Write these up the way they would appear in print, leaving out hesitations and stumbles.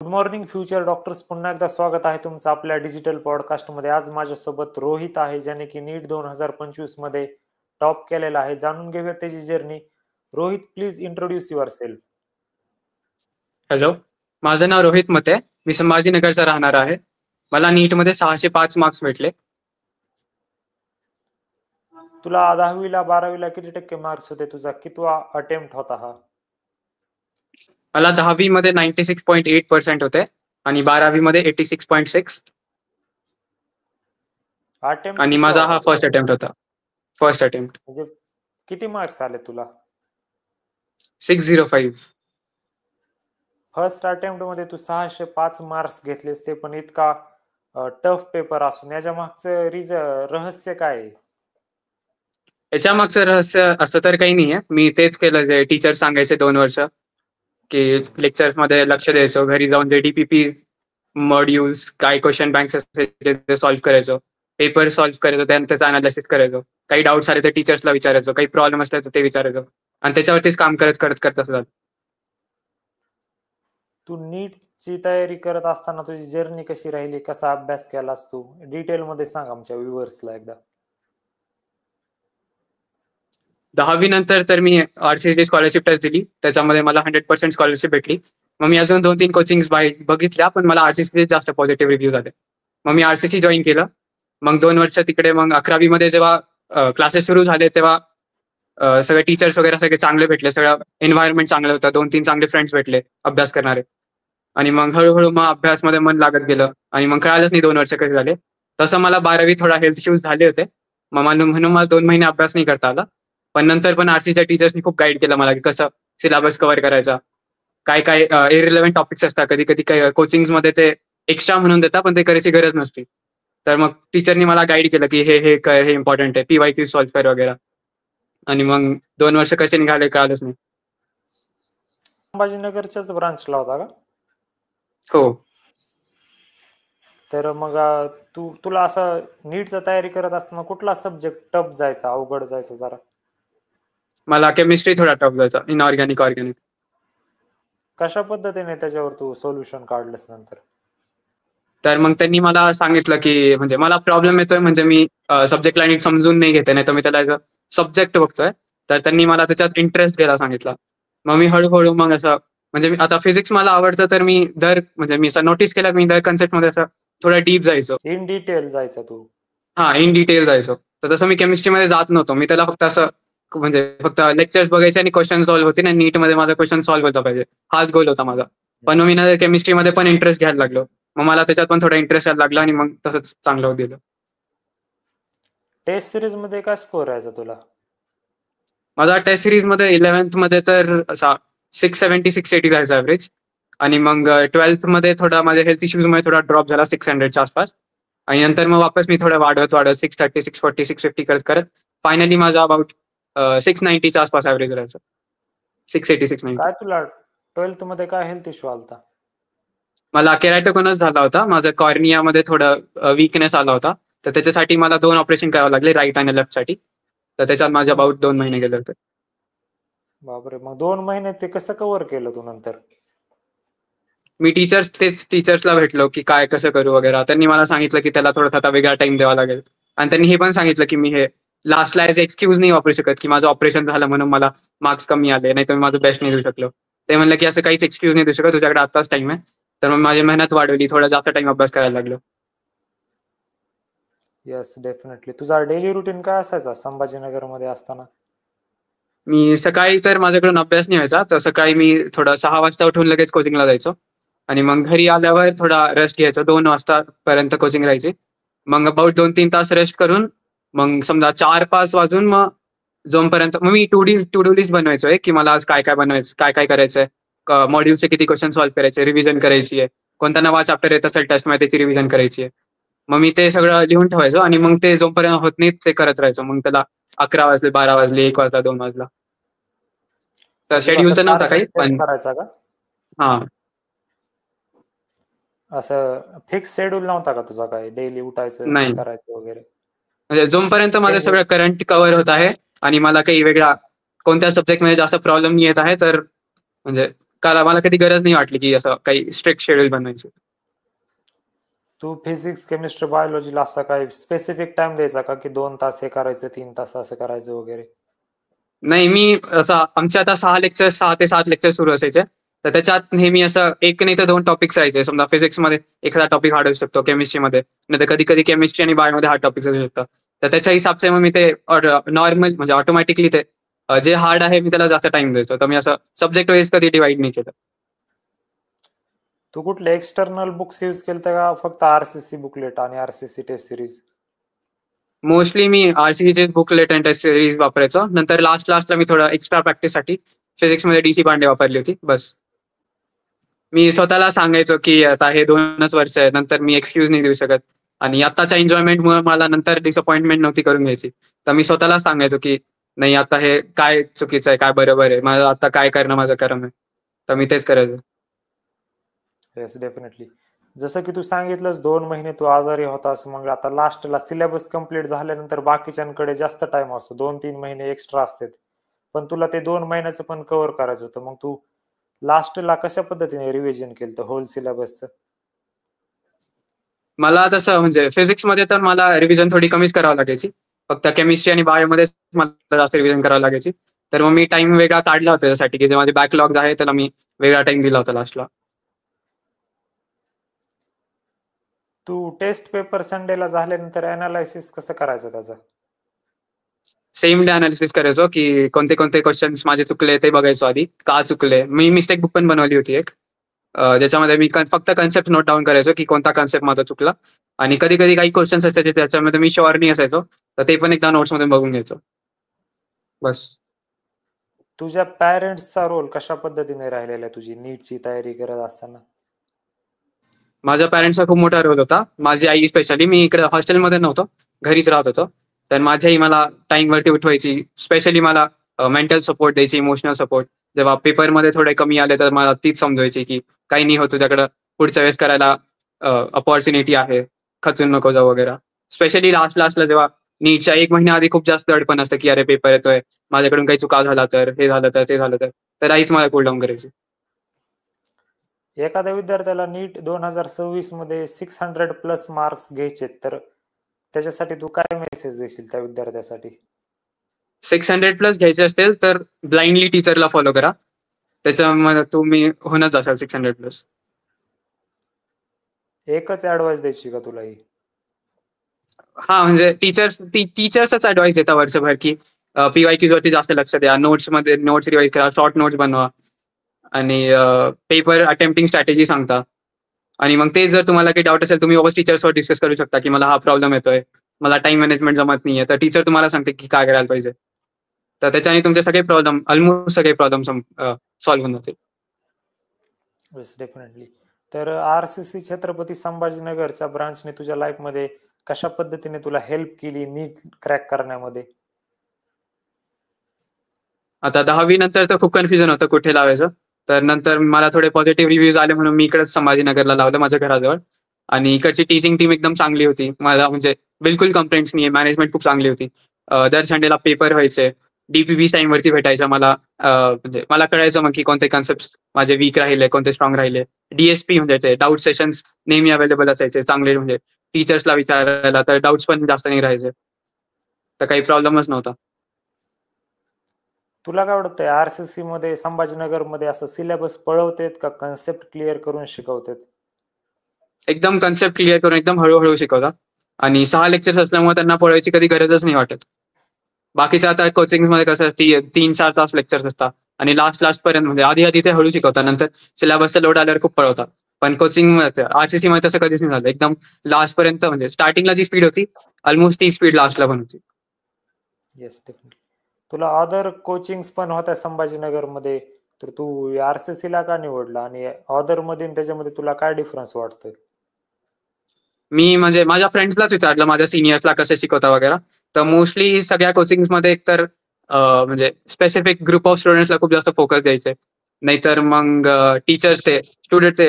Good morning future doctors, पुन्हा एकदा स्वागत आहे तुमचं आपल्या डिजिटल पॉडकास्टमध्ये. आज माझ्यासोबत रोहित आहे, ज्याने की नीट 2025 मध्ये टॉप केलेला आहे. जाणून घेऊया त्याची journey. Rohit, please introduce your self. Hello, माझं नाव रोहित मते. मी संभाजीनगरचा राहणार आहे. मला नीटमध्ये 605 मार्क्स भेटले. तुला 10वीला 12वीला किती टक्के मार्क्स होते? तुझा कितवा अटेम्प्ट होता हा? मला 10वी मध्ये 96.8% होते आणि 12वी मध्ये 86.6 अटेम्प्ट आणि कितवा माझा होता हा तुझा? फर्स्ट अटेम्प्ट होता. फर्स्ट अटेम्प्ट म्हणजे किती मार्क्स आले तुला? 605. फर्स्ट अटेम्प्ट मध्ये तू 605 मार्क्स घेतलेस, ते पण इतका टफ पेपर असून. याच्या मागचं रहस्य काय आहे? याच्या मागचं रहस्य असं तर काही नाही आहे. मी तेच केलं जे टीचर सांगायचे 2 वर्ष, की लेक्चर्स मध्ये लक्ष द्यायचं, घरी जाऊन जे डीपीपी मॉड्यूल्स, काय क्वेश्चन बँक्स असते ते सॉल्व्ह करायचं, पेपर सॉल्व्ह करायचं, त्याचं अनालिसिस करायचं, काही डाऊट्स आले तर टीचर्सला विचारायचं, काही प्रॉब्लेम असले तर ते विचारायचं आणि त्याच्यावरतीच काम करत करत करत असं झालं. तू नीटची तयारी करत असताना तुझी जर्नी कशी राहिली? कसा अभ्यास केलास तू? डिटेल मध्ये सांग आमच्या व्ह्युअर्सला एकदा. 10वी नंतर तर मी आरसीसी स्कॉलरशिप टेस्ट दिली, त्याच्यामध्ये मला 100% स्कॉलरशिप भेटली. मग मी अजून 2-3 कोचिंग्स बघितल्या, पण मला आरसीसी जास्त पॉझिटिव्ह रिव्ह्यू झाले. मग मी आरसीसी जॉईन केलं. मग 2 वर्ष तिकडे. मग 11वी मध्ये जेव्हा क्लासेस सुरू झाले तेव्हा सगळे टीचर्स वगैरे सगळे चांगले भेटले, सगळं एन्व्हायरमेंट चांगलं होतं, 2-3 चांगले फ्रेंड्स भेटले अभ्यास करणारे. आणि मग हळूहळू मग अभ्यासमध्ये मन लागत गेलं आणि मग कळालंच नाही 2 वर्ष कसे झाले. तसं मला 12वी थोडा हेल्थ इश्यूज झाले होते, मग म्हणून मला 2 महिने अभ्यास नाही करता आला. पण नंतर पण आरसीच्या टीचर्सनी खूप गाईड केलं मला, की कसं सिलेबस कव्हर करायचा, काय काय इरिलेव्हंट टॉपिक्स असतात, कधी कधी काही कोचिंग्समध्ये ते एक्स्ट्रा म्हणून देतात, पण ते करायची गरज नसते. तर मग टीचरनी मला गाईड केलं, की हे हे कर, हे इम्पॉर्टंट आहे, PYQ सॉल्व्ह कर वगैरे. आणि मग 2 वर्ष कसे निघाले कळालंच नाही. संभाजीनगरच्याच ब्रांचला होता का? हो. तर मग तुला असं नीटची तयारी करत असताना कुठला सब्जेक्ट टफ जायचा, अवघड जायचा जरा? मला केमिस्ट्री थोडा टफ जायचा, इनऑर्गॅनिक ऑर्गॅनिक. कशा पद्धतीने त्याच्यावर तू सोल्युशन काढलंस नंतर? तर मग त्यांनी मला सांगितलं, की म्हणजे मला प्रॉब्लेम येतोय, म्हणजे मी सब्जेक्टला नीट समजून नाही घेते, नाही तर मी त्याला सब्जेक्ट बघतोय. तर त्यांनी मला त्याच्यात इंटरेस्ट घ्यायला सांगितलं. मग मी हळूहळू मग असं, म्हणजे मी आता फिजिक्स मला आवडतं, तर मी म्हणजे मी असं नोटीस केलं, मी दर कन्सेप्टमध्ये असं थोडं डीप जायचो. इन डिटेल जायचा तू? हा, इन डिटेल जायचो. तर तसं मी केमिस्ट्रीमध्ये जात नव्हतो. मी त्याला फक्त असं, म्हणजे फक्त लेक्चर्स बघायचे आणि क्वेश्चन सॉल्व्ह होते ना, नीटमध्ये माझा क्वेश्चन सॉल्व्ह होता पाहिजे, हाच गोल होता माझा. पण मी नंतर केमिस्ट्रीमध्ये पण इंटरेस्ट घ्यायला लागलो. मग मला त्याच्यात पण थोडा इंटरेस्ट यायला लागला आणि मग तसंच चांगलं होत गेलं. टेस्ट सिरीज मध्ये काय स्कोर यायचा तुला? माझा टेस्ट सिरीजमध्ये 11th मध्ये तर असा 670-680 राहायचा ॲव्हरेज. आणि मग 12th मध्ये थोडा माझ्या हेल्थ इश्यूजमुळे थोडा ड्रॉप झाला 600च्या आसपास. आणि नंतर मग वापस मी थोडं वाढवत 630, 640, 650 करत करत फायनली माझा अबाउट 690च्या आसपास ॲव्हरेज राहायचं. 680, 690. काय तुला 12th मध्ये काय हेल्थ इश्यू आलता? मला केराटोकोनस झाला होता. माझं कॉर्नियामध्ये थोडं वीकनेस आला होता. तर त्याच्यासाठी मला 2 ऑपरेशन करावं लागले, राईट आणि लेफ्ट साठी. तर त्याच्यात माझे अबाउट 2 महिने गेले होते. बापरे, मग 2 महिने ते कसं कव्हर केलं तू नंतर? मी तेच टीचर्सला भेटलो, की काय कसं करू वगैरे. त्यांनी मला सांगितलं, की त्याला थोडासा आता वेगळा टाइम द्यावा लागेल. आणि त्यांनी हे पण सांगितलं, की मी हे लास्टला ॲज एक्सक्यूज नाही वापरू शकत, की माझं ऑपरेशन झालं म्हणून मला मार्क्स कमी आले, नाही तर मी माझं बेस्ट नाही देऊ शकलो. ते म्हणलं, की असं काहीच एक्सक्यूज नाही देऊ शकत, तुझ्याकडे आत्ताच टाइम आहे. तर मग माझी मेहनत वाढवली, थोडा जास्त टाइम अभ्यास करायला लागलो. Yes, definitely. तुझा डेली रुटीन काय असायचा संभाजीनगरमध्ये असताना? मी सकाळी तर माझ्याकडून अभ्यास नाही व्हायचा, तर सकाळी मी थोडं 6 वाजता उठून लगेच कोचिंगला जायचो. आणि मग घरी आल्यावर थोडा रेस्ट घ्यायचो. 2 वाजतापर्यंत कोचिंग राहायची. मग अबाउट 2-3 तास रेस्ट करून मग समजा 4-5 वाजून मग जोपर्यंत मग मी टू डू लिस्ट बनवायचो, की मला आज काय काय बनवायचं, काय काय करायचंय, मॉड्यूलचे किती क्वेश्चन सॉल्व्ह करायचे, रिव्हिजन करायची आहे, कोणता नवा चॅप्टर येत असेल टेस्टमध्ये त्याची रिव्हिजन करायची आहे. मग मी ते सगळं लिहून ठेवायचो आणि मग ते जोपर्यंत होत नाही ते करत राहायचो. मग त्याला 11 वाजले, 12 वाजले, 1 वाजला, 2 वाजला. तर तुला शेड्यूल असं तर नव्हता टार्गेट काही, सेट पण करायचा का? हा. असं फिक्स शेड्यूल नव्हता का तुझा? काय डेली उठायचं, ते नाही, करायचं वगैरे? म्हणजे जोपर्यंत माझं सगळं करंट कव्हर होत आहे आणि मला काही वेगळा कोणत्या सब्जेक्टमध्ये जास्त प्रॉब्लेम येत आहे, तर म्हणजे मला कधी गरज नाही वाटली की असं काही स्ट्रिक्ट शेड्यूल बनवायची. तू फिजिक्स, केमिस्ट्री, बायोलॉजीला असा काही स्पेसिफिक टाइम द्यायचा का की 2 तास हे करायचं, 3 तास असं करायचं वगैरे? नाही, मी असं आमचे आता 6 ते 7 लेक्चर सुरू असायचे. तर त्याच्यात नेहमी असं 1 नाही तर 2 टॉपिक्स राहायचे. समजा फिजिक्समध्ये एखादा टॉपिक हार्ड असू शकतो, केमिस्ट्रीमध्ये नाहीतर कधी-कधी केमिस्ट्री आणि बायोमध्ये हार्ड टॉपिक्स असू शकतात. तर त्याच्या हिसाबचे मग मी ते नॉर्मल म्हणजे ऑटोमॅटिकली ते जे हार्ड आहे मी त्याला जास्त टाईम द्यायचो. तर मी असं सब्जेक्ट वाईज कधी डिव्हाईड नाही केलं. तू कुठले एक्सटर्नल बुक्स यूज केलते का फक्त आरसीसी बुकलेट आणि आरसीसी टेस्ट सिरीज? मोस्टली मी आरसीसीचे बुकलेट आणि टेस्ट सिरीज वापरायचो. नंतर लास्टला मी थोडं एक्स्ट्रा प्रॅक्टिससाठी फिजिक्समध्ये डीसी पांडे वापरली होती बस. मी स्वतःला सांगायचो की आता हे 2च वर्ष आहे, नंतर मी एक्सक्यूज नाही देऊ शकत आणि आत्ताच्या एन्जॉयमेंटमुळे मला नंतर डिसअपॉइंटमेंट नव्हती करून घ्यायची. तर मी स्वतःला सांगायचो की नाही, आता हे काय चुकीचं आहे, काय बरोबर आहे, मला आता काय करणं माझं कर्म आहे. तर मी तेच करायचो. Yes, definitely. जसं की तू सांगितलंस 2 महिने तू आजारी होतास, मग आता लास्टला सिलेबस कंप्लीट झाल्यानंतर बाकीच्यांकडे जास्त टाइम असतो, 2-3 महिने एक्स्ट्रा असतात. पण तुला ते 2 महिन्याचं पण कव्हर करायचं होतं. मग तू लास्टला कशा पद्धतीने रिव्हिजन केलं होल सिलेबसचं? मला तसं म्हणजे फिजिक्समध्ये तर मला रिव्हिजन थोडी कमीच करावी लागायची. फक्त केमिस्ट्री आणि बायोमध्येच मला जास्त रिव्हिजन करावी लागायची. तर मग मी टाईम वेगळा काढला होता त्यासाठी की जे माझे बॅकलॉग्स आहे त्याला मी वेगळा टाईम दिला होता लास्टला. तू टेस्ट पेपर संडेला झाल्यानंतर अनालायसिस कसं करायचं त्याचं? सेम डे अनालिसिस करायचो की कोणते क्वेश्चन्स माझे चुकले ते बघायचो आधी, का चुकले. मी मिस्टेक बुक पण बनवली होती एक. ज्याच्यामध्ये मी फक्त कन्सेप्ट नोट डाऊन करायचो की कोणता कन्सेप्ट माझा चुकला आणि कधी-कधी काही क्वेश्चन्स असायचे त्याच्यामध्ये मी शुअर नाही असायचो. तर ते पण एकदा नोट्समध्ये बघून घ्यायचो. बस. तुझ्या पॅरेंट्सचा रोल कशा पद्धतीने राहिलेला आहे तुझी नीटची तयारी करत असताना? माझ्या पॅरेंट्सचा खूप मोठा रोल होता. माझी आई स्पेशली, मी इकडे हॉस्टेलमध्ये नव्हतो, घरीच राहत होतो. तर माझी आई मला टाईमवरती उठवायची. स्पेशली मला मेंटल सपोर्ट द्यायची, इमोशनल सपोर्ट. जेव्हा पेपरमध्ये थोडे कमी आले तर मला तीच समजवायची की काही नाही होत तुझ्याकडं, पुढच्या वेळेस करायला अपॉर्च्युनिटी आहे, खचून नको जाऊ वगैरे. स्पेशली लास्टला जेव्हा नीटच्या 1 महिन्या आधी खूप जास्त दडपण असतं की अरे पेपर येतोय, माझ्याकडून काही चुका झाला तर, हे झालं तर, ते झालं तर. तर आईच मला कूल डाऊन करायची. एखाद्या विद्यार्थ्याला नीट 2026 मध्ये 600 प्लस मार्क्स घ्यायचे, तर त्याच्यासाठी तू काय मेसेज देशील त्या विद्यार्थ्यासाठी? 600 प्लस घ्यायचे असतील तर ब्लाइंडली टीचरला फॉलो करा. त्याच्यामध्ये तुम्ही होणच जाशाल 600 प्लस. एकच ऍडवाइस द्यायची का तुला ही? हा, म्हणजे टीचर्सच ऍडवाइस देतात वर्षभर की PYQs वरती जास्त लक्ष द्या, नोट्स रिवाइज करा, शॉर्ट नोट्स बनवा आणि पेपर अटेम्प्टिंग स्ट्रॅटेजी सांगता. आणि मग ते जर तुम्हाला काही डाऊट असेल तुम्ही वापस टीचर्सवर डिस्कस करू शकता की मला हा प्रॉब्लेम येतोय, मला टाइम मॅनेजमेंट जमत नाहीये. तर टीचर तुम्हाला सांगते की काय करायला पाहिजे. तर त्याच्याने तुमचे सगळे प्रॉब्लेम, ऑलमोस्ट सगळे प्रॉब्लेम सॉल्व्ह होऊन जातील. Yes, definitely. तर आरसीसी छत्रपती संभाजीनगरच्या ब्रांचने तुझ्या लाईफमध्ये कशा पद्धतीने तुला हेल्प केली नीट क्रॅक करण्यामध्ये? आता 10वी नंतर तर खूप कन्फ्युजन होतं कुठे लावायचं. तर नंतर मला थोडे पॉझिटिव्ह रिव्ह्यूज आले म्हणून मी इकडेच संभाजीनगरला लावलं माझ्या घराजवळ. आणि इकडची टीचिंग टीम एकदम चांगली होती. मला म्हणजे बिलकुल कंप्लेंट्स नाहीये. मॅनेजमेंट खूप चांगली होती. दर संडेला पेपर व्हायचे. DPV टाईमवरती भेटायच्या मला. म्हणजे मला कळायचं मग की कोणते कन्सेप्ट्स माझे वीक राहिले, कोणते स्ट्रॉंग राहिले. DSP म्हणजे ते डाऊट सेशन्स नेहमी अवेलेबल असायचे. चांगले म्हणजे टीचर्सला विचारायला तर डाऊट्स पण जास्त नाही राहायचे. तर काही प्रॉब्लेमच नव्हता. तुला काय वाटतंय आरसीसी मध्ये संभाजीनगर मध्ये असं सिलेबस पळवतेत का कन्सेप्ट क्लिअर करून शिकवतेत? एकदम कन्सेप्ट क्लिअर करून एकदम हळू-हळू शिकवतात आणि 6 लेक्चर्स असल्यामुळे त्यांना पळवायची कधी गरजच नाही वाटत. बाकीचं आता कोचिंगमध्ये कसं 3-4 तास लेक्चर्स असतात आणि लास्ट पर्यंत म्हणजे आधी ते हळू शिकवतात. नंतर सिलेबसचा लोड आल्यावर खूप पळवतात. पण कोचिंगमध्ये आरसीसीमध्ये तसं कधीच नाही झालं. एकदम लास्ट पर्यंत म्हणजे स्टार्टिंगला जी स्पीड होती, ऑलमोस्ट ती स्पीड लास्टला पण होती. Yes, definitely. तुला अदर कोचिंग्स पण होत्या संभाजीनगरमध्ये, तर तू आरसीसी ला का निवडला आणि अदर मध्ये आणि त्याच्यामध्ये तुला काय डिफरन्स वाटतोय? मी म्हणजे माझ्या फ्रेंड्सलाच विचारलं, माझ्या सिनियर्सला कसं शिकवता वगैरे. तर मोस्टली सगळ्या कोचिंग्समध्ये एकतर म्हणजे स्पेसिफिक ग्रुप ऑफ स्टुडंट्सला खूप जास्त फोकस द्यायचे. नाहीतर मग टीचर्स ते स्टुडंट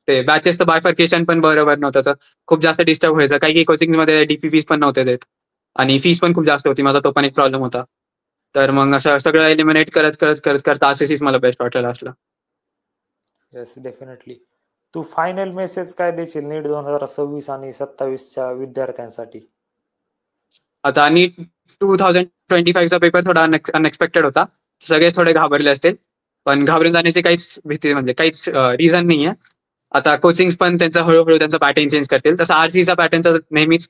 ते बॅचेसचं बायफर्केशन पण बरोबर नव्हतं. तर खूप जास्त डिस्टर्ब व्हायचं. काही कोचिंगमध्ये DPVs पण नव्हते देत आणि फीस पण खूप जास्त होती. माझा तो पण एक प्रॉब्लेम होता. तर मग असं सगळं एलिमिनेट करत आरसीसीच मला बेस्ट वाटलं लास्टला. Yes, definitely. तू फायनल मेसेज काय देशील नीट 2026 आणि 27च्या विद्यार्थ्यांसाठी? आता नीट 2025चा पेपर थोडा अनएक्सपेक्टेड होता. सगळेच थोडे घाबरले असतील, पण घाबरून जाण्याची काहीच भीती म्हणजे काहीच रिझन नाहीये. आता कोचिंग पण त्यांचा हळूहळू त्यांचा पॅटर्न चेंज करतील. तसं आरसीचा पॅटर्न तर नेहमीच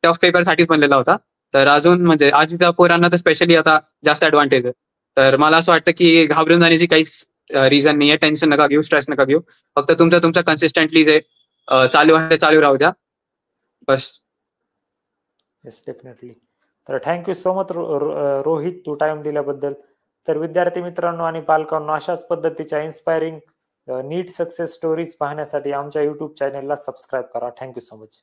टफ पेपर साठीच बनलेला होता. तर अजून म्हणजे आरसीच्या पोरांना तर स्पेशली आता जास्त ऍडव्हान्टेज आहे. तर मला असं वाटतं की घाबरून जाण्याची काहीच रिझन नाहीये. टेन्शन नका घेऊ, स्ट्रेस नका घेऊ. फक्त तुमचं कन्सिस्टंटली जे चालू आहे ते चालू राहू द्या. बस. Yes, definitely. तर थँक्यू सो मच रोहित, तू टाइम दिल्याबद्दल. तर विद्यार्थी मित्रांनो आणि पालकांनो, अशाच पद्धतीच्या इन्स्पायरिंग नीट सक्सेस स्टोरीज पाहण्यासाठी आमच्या YouTube चॅनेलला सबस्क्राईब करा. Thank you so much.